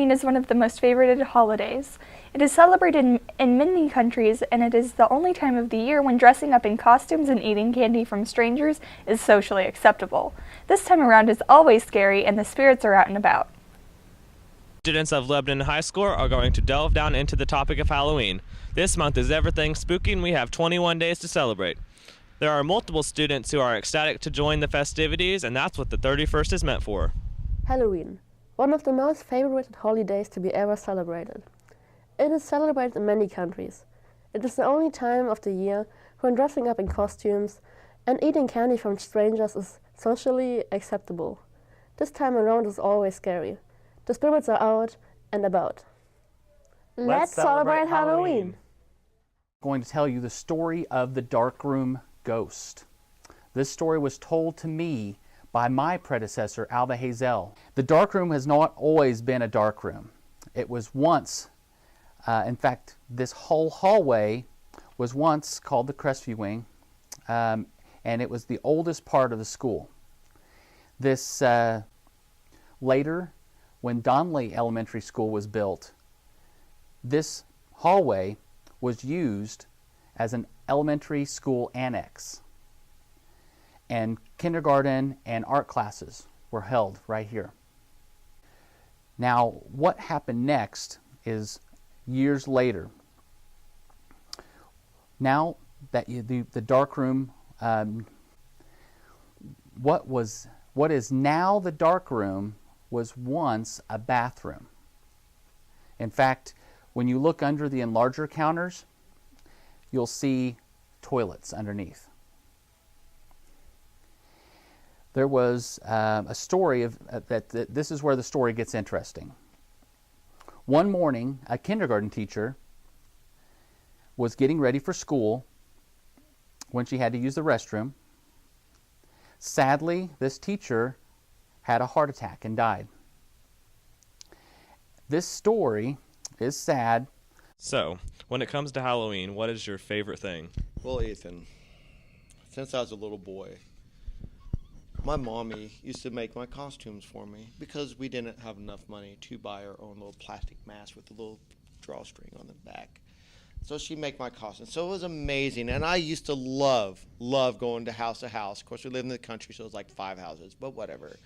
Halloween is one of the most favorited holidays. It is celebrated in many countries, and it is the only time of the year when dressing up in costumes and eating candy from strangers is socially acceptable. This time around is always scary, and the spirits are out and about. Students of Lebanon High School are going to delve down into the topic of Halloween. This month is everything spooky, and we have 21 days to celebrate. There are multiple students who are ecstatic to join the festivities, and that's what the 31st is meant for. Halloween, one of the most favorite holidays to be ever celebrated. It is celebrated in many countries. It is the only time of the year when dressing up in costumes and eating candy from strangers is socially acceptable. This time around is always scary. The spirits are out and about. Let's celebrate Halloween! I'm going to tell you the story of the darkroom ghost. This story was told to me by my predecessor, Alba Hazel. The darkroom has not always been a darkroom. It was once, in fact, this whole hallway was once called the Crestview Wing, and it was the oldest part of the school. This later, when Donley Elementary School was built, this hallway was used as an elementary school annex. And kindergarten and art classes were held right here. Now, what happened next is years later. Now that the darkroom, what is now the darkroom was once a bathroom. In fact, when you look under the enlarger counters, you'll see toilets underneath. There was a story of that this is where the story gets interesting. One morning, a kindergarten teacher was getting ready for school when she had to use the restroom. Sadly, this teacher had a heart attack and died. This story is sad. So, when it comes to Halloween, what is your favorite thing? Well, Ethan, since I was a little boy, my mommy used to make my costumes for me because we didn't have enough money to buy our own little plastic mask with a little drawstring on the back. So she'd make my costumes. So it was amazing. And I used to love going to house to house. Of course, we lived in the country, so it was like 5 houses, but whatever.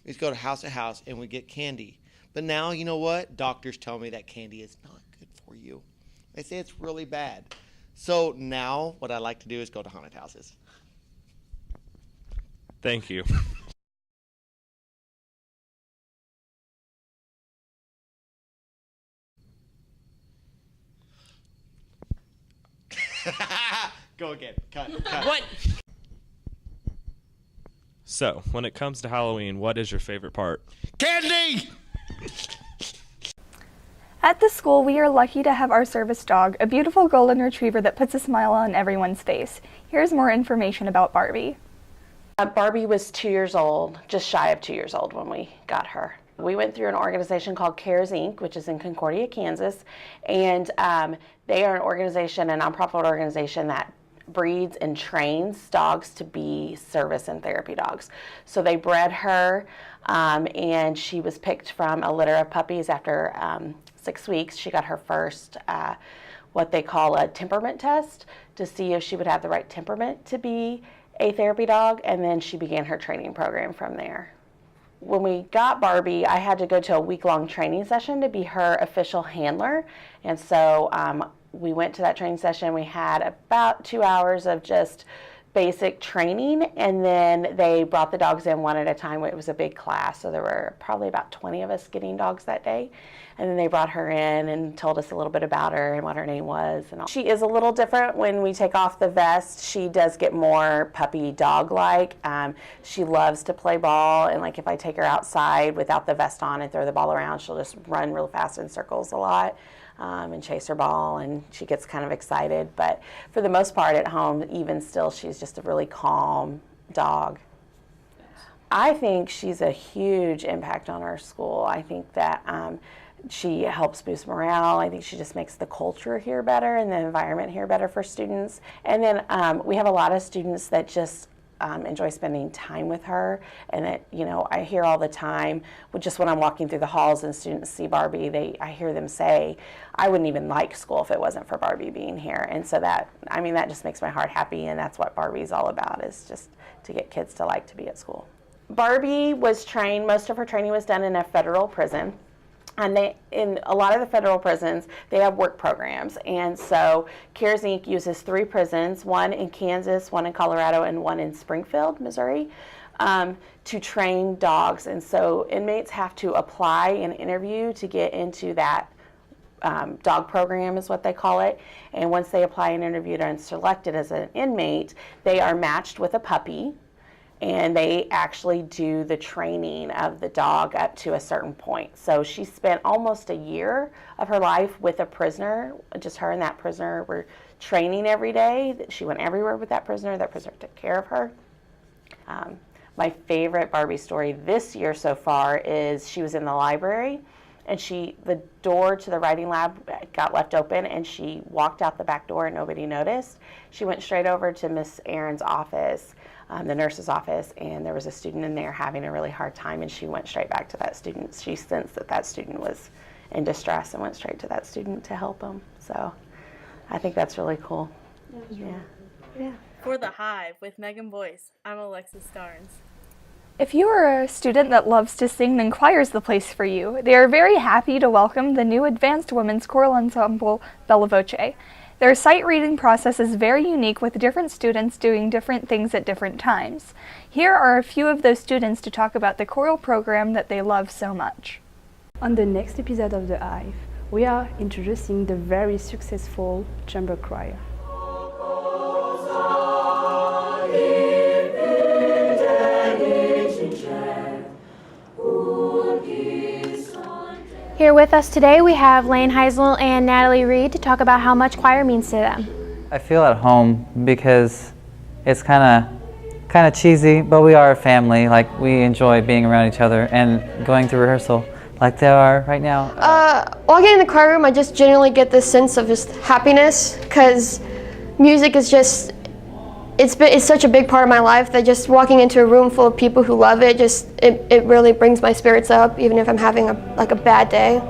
We used to go to house and we'd get candy. But now, you know what? Doctors tell me that candy is not good for you. They say it's really bad. So now what I like to do is go to haunted houses. Thank you. Go again. Cut. What? So, when it comes to Halloween, what is your favorite part? Candy! At the school, we are lucky to have our service dog, a beautiful golden retriever that puts a smile on everyone's face. Here's more information about Barbie. Barbie was 2 years old, just shy of 2 years old when we got her. We went through an organization called CARES Inc., which is in Concordia, Kansas, and they are an organization, a nonprofit organization that breeds and trains dogs to be service and therapy dogs. So they bred her, and she was picked from a litter of puppies after 6 weeks. She got her first what they call a temperament test to see if she would have the right temperament to be a therapy dog, and then she began her training program from there. When we got Barbie, I had to go to a week-long training session to be her official handler, and so we went to that training session. We had about 2 hours of just basic training, and then they brought the dogs in one at a time. It was a big class, so there were probably about 20 of us getting dogs that day. And then they brought her in and told us a little bit about her and what her name was. And all. She is a little different when we take off the vest. She does get more puppy dog-like. She loves to play ball, and like if I take her outside without the vest on and throw the ball around, she'll just run real fast in circles a lot. And chase her ball, and she gets kind of excited. But for the most part at home, even still, she's just a really calm dog. I think she's a huge impact on our school. I think that she helps boost morale. I think she just makes the culture here better and the environment here better for students. And then we have a lot of students that just enjoy spending time with her. And that, you know, I hear all the time, just when I'm walking through the halls and students see Barbie, I hear them say, I wouldn't even like school if it wasn't for Barbie being here. And so that, I mean, that just makes my heart happy, and that's what Barbie's all about, is just to get kids to like to be at school. Barbie was trained, most of her training was done in a federal prison. And in a lot of the federal prisons, they have work programs. And so CARES Inc. uses 3 prisons, one in Kansas, one in Colorado, and one in Springfield, Missouri, to train dogs. And so inmates have to apply and interview to get into that dog program, is what they call it. And once they apply and interview and selected as an inmate, they are matched with a puppy. And they actually do the training of the dog up to a certain point. So she spent almost a year of her life with a prisoner. Just her and that prisoner were training every day. She went everywhere with that prisoner. That prisoner took care of her. My favorite Barbie story this year so far is she was in the library, and the door to the writing lab got left open, and she walked out the back door and nobody noticed. She went straight over to Miss Aaron's office, the nurse's office, and there was a student in there having a really hard time, and she went straight back to that student. She sensed that student was in distress and went straight to that student to help him. So I think that's really cool. Yeah. For the Hive with Megan Boyce, I'm Alexis Starnes. If you are a student that loves to sing, then choir is the place for you. They are very happy to welcome the new Advanced Women's Choral Ensemble Bella Voce. Their sight reading process is very unique, with different students doing different things at different times. Here are a few of those students to talk about the choral program that they love so much. On the next episode of The Hive, we are introducing the very successful chamber choir. Here with us today we have Lane Heisel and Natalie Reed to talk about how much choir means to them. I feel at home because it's kind of cheesy, but we are a family. Like, we enjoy being around each other and going to rehearsal like they are right now. While I get in the choir room, I just generally get this sense of just happiness, because music is just, it's such a big part of my life that just walking into a room full of people who love it, it really brings my spirits up, even if I'm having a bad day.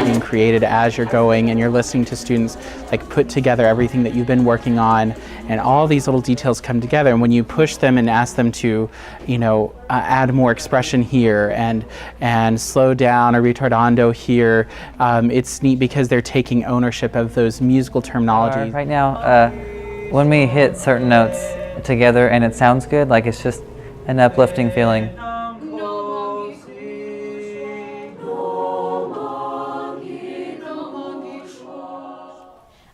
Being created as you're going, and you're listening to students like put together everything that you've been working on, and all these little details come together, and when you push them and ask them to, add more expression here and slow down or retardando here, it's neat because they're taking ownership of those musical terminologies. Right now, when we hit certain notes together and it sounds good, like, it's just an uplifting feeling.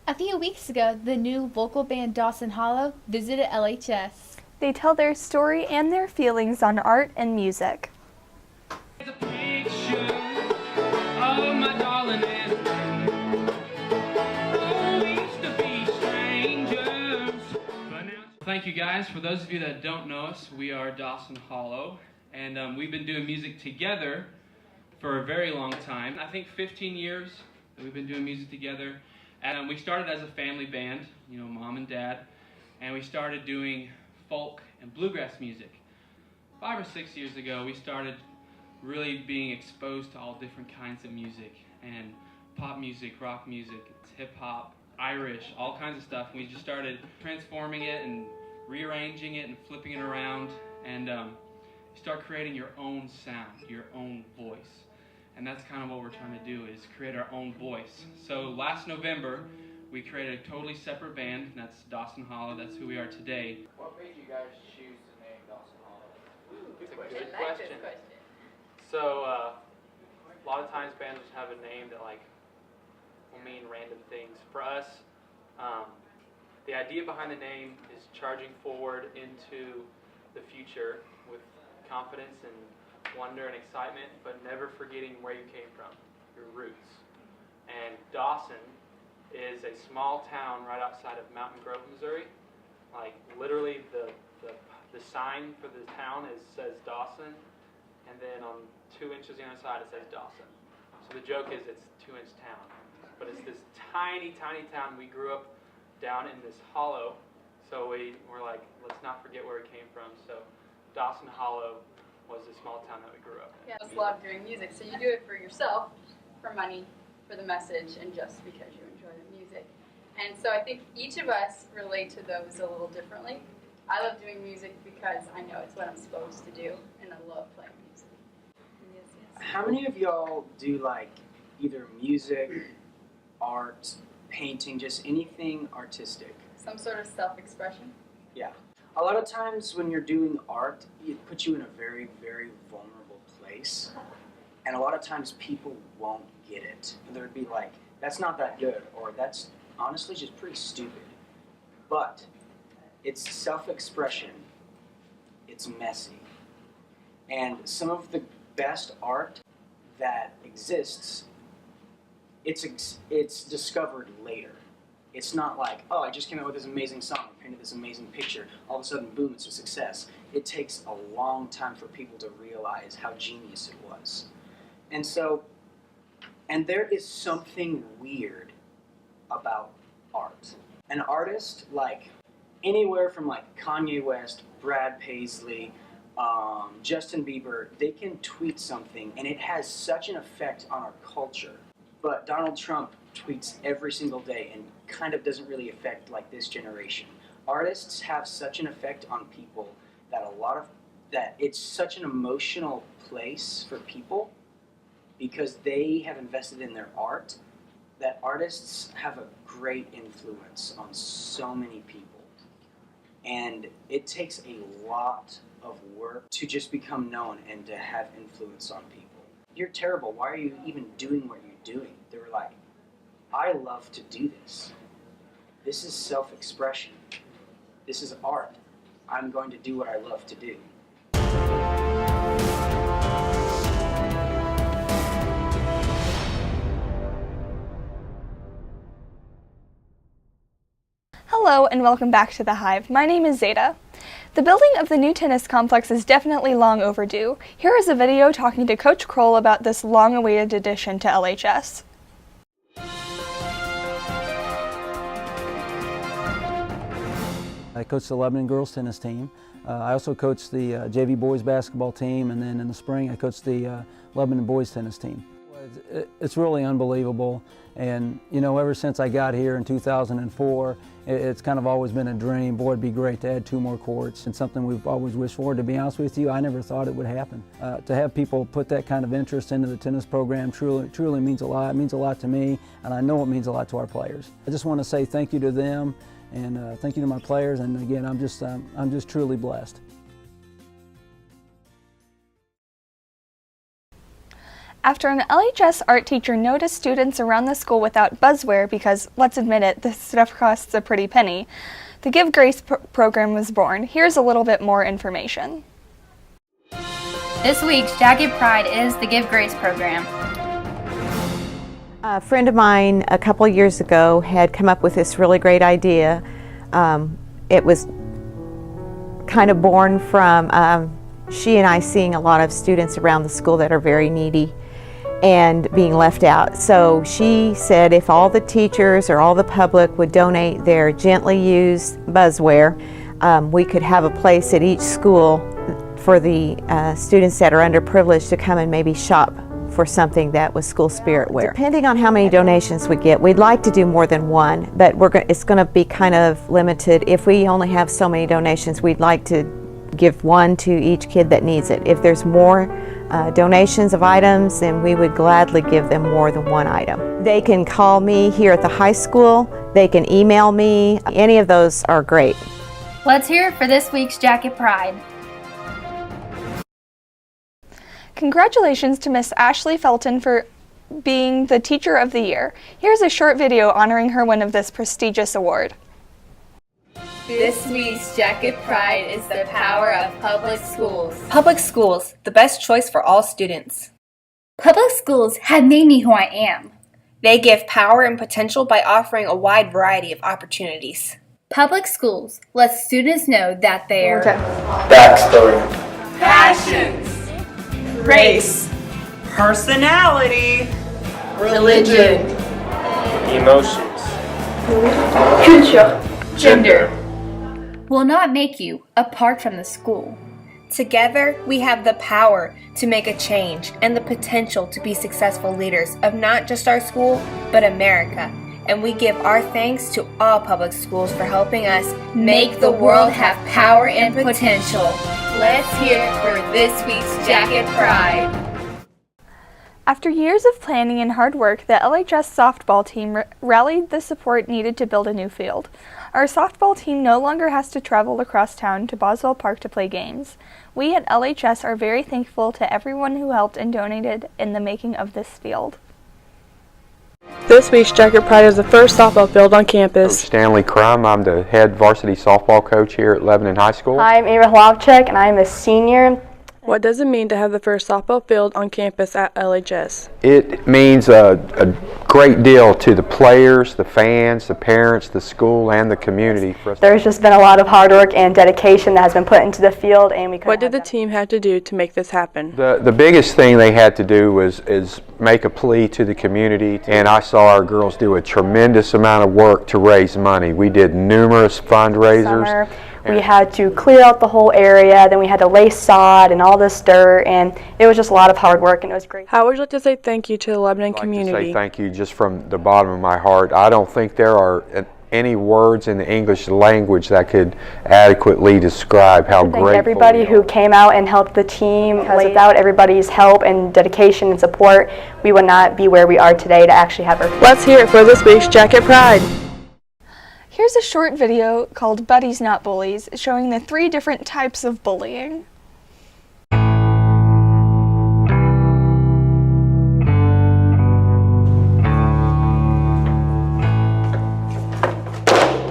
A few weeks ago, the new local band Dawson Hollow visited LHS. They tell their story and their feelings on art and music. Thank you guys. For those of you that don't know us, we are Dawson Hollow, and we've been doing music together for a very long time. I think 15 years that we've been doing music together. And we started as a family band, mom and dad, and we started doing folk and bluegrass music. 5 or 6 years ago, we started really being exposed to all different kinds of music, and pop music, rock music, hip-hop, Irish, all kinds of stuff. And we just started transforming it and rearranging it and flipping it around, and you start creating your own sound, your own voice. And that's kind of what we're trying to do, is create our own voice. So last November, we created a totally separate band, and that's Dawson Hollow. That's who we are today. What made you guys choose the name Dawson Hollow? It's a good question. So a lot of times bands just have a name that will mean random things. For us, the idea behind the name is charging forward into the future with confidence and wonder and excitement, but never forgetting where you came from, your roots. And Dawson is a small town right outside of Mountain Grove, Missouri. Like, literally the sign for the town says Dawson, and then on 2 inches on the other side it says Dawson. So the joke is it's 2-inch town. but it's this tiny, tiny town. We grew up down in this hollow, so we're like, let's not forget where it came from. So Dawson Hollow was the small town that we grew up in. Yeah, I just love doing music. So you do it for yourself, for money, for the message, and just because you enjoy the music. And so I think each of us relate to those a little differently. I love doing music because I know it's what I'm supposed to do, and I love playing music. Yes, yes. How many of y'all do like either music, art, painting, just anything artistic? Some sort of self-expression? Yeah. A lot of times when you're doing art, it puts you in a very, very vulnerable place. And a lot of times people won't get it. They'd be like, that's not that good, or that's honestly just pretty stupid. But it's self-expression. It's messy. And some of the best art that exists, it's discovered later. It's not like, oh, I just came out with this amazing song, painted this amazing picture, all of a sudden, boom, it's a success. It takes a long time for people to realize how genius it was. And so, and there is something weird about art. An artist, like anywhere from like Kanye West, Brad Paisley, Justin Bieber, they can tweet something and it has such an effect on our culture. But Donald Trump tweets every single day and kind of doesn't really affect like this generation. Artists have such an effect on people that it's such an emotional place for people because they have invested in their art, that artists have a great influence on so many people. And it takes a lot of work to just become known and to have influence on people. You're terrible, why are you even doing what you're doing? They were like, I love to do this. This is self-expression. This is art. I'm going to do what I love to do. Hello and welcome back to the Hive. My name is Zeta. The building of the new tennis complex is definitely long overdue. Here is a video talking to Coach Kroll about this long-awaited addition to LHS. I coach the Lebanon girls tennis team. I also coach the JV boys basketball team, and then in the spring I coach the Lebanon boys tennis team. It's really unbelievable, and you know, ever since I got here in 2004, it's kind of always been a dream. Boy, it'd be great to add 2 more courts, and something we've always wished for. To be honest with you, I never thought it would happen. To have people put that kind of interest into the tennis program truly means a lot. It means a lot to me, and I know it means a lot to our players. I just want to say thank you to them, and thank you to my players, and again, I'm just truly blessed. After an LHS art teacher noticed students around the school without buzzwear because, let's admit it, this stuff costs a pretty penny, the Give Grace program was born. Here's a little bit more information. This week's Jacket Pride is the Give Grace program. A friend of mine a couple years ago had come up with this really great idea. It was kind of born from she and I seeing a lot of students around the school that are very needy and being left out. So she said if all the teachers or all the public would donate their gently used buzzwear, we could have a place at each school for the students that are underprivileged to come and maybe shop for something that was school spirit wear. Depending on how many donations we get, we'd like to do more than one, but it's going to be kind of limited. If we only have so many donations, we'd like to give 1 to each kid that needs it. If there's more donations of items, then we would gladly give them more than 1 item. They can call me here at the high school, they can email me, any of those are great. Let's hear it for this week's Jacket Pride. Congratulations to Miss Ashley Felton for being the Teacher of the Year. Here's a short video honoring her win of this prestigious award. This week's Jacket Pride is the power of public schools. Public schools, the best choice for all students. Public schools have made me who I am. They give power and potential by offering a wide variety of opportunities. Public schools let students know that they're backstory, Passions, race, personality, religion, emotions, culture, gender will not make you apart from the school. Together, we have the power to make a change and the potential to be successful leaders of not just our school, but America. And we give our thanks to all public schools for helping us make the world have power and potential. Let's hear it for this week's Jacket Pride. After years of planning and hard work, the LHS softball team rallied the support needed to build a new field. Our softball team no longer has to travel across town to Boswell Park to play games. We at LHS are very thankful to everyone who helped and donated in the making of this field. This week's Jacket Pride is the first softball field on campus. I'm Stanley Crum. I'm the head varsity softball coach here at Lebanon High School. Hi, I'm Ava Hlavchek, and I'm a senior. What does it mean to have the first softball field on campus at LHS? It means a great deal to the players, the fans, the parents, the school, and the community. There's just been a lot of hard work and dedication that has been put into the field, and we couldn't. What did the team have to do to make this happen? The biggest thing they had to do is make a plea to the community, and I saw our girls do a tremendous amount of work to raise money. We did numerous fundraisers. We had to clear out the whole area, then we had to lay sod and all this dirt, and it was just a lot of hard work, and it was great. How would you like to say thank you to the Lebanon community? I'd like to say thank you just from the bottom of my heart. I don't think there are any words in the English language that could adequately describe how grateful Thank everybody who came out and helped the team. Because without everybody's help and dedication and support, we would not be where we are today to actually have our... Let's hear it for this week's Jacket Pride. Here's a short video called Buddies Not Bullies, showing the 3 different types of bullying.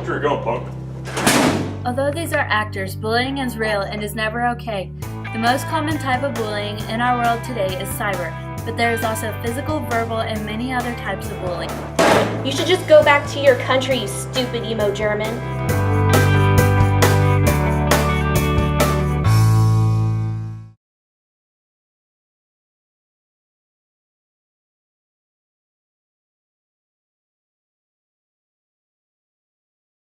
Where you going, punk? Although these are actors, bullying is real and is never okay. The most common type of bullying in our world today is cyber, but there is also physical, verbal, and many other types of bullying. You should just go back to your country, you stupid emo German.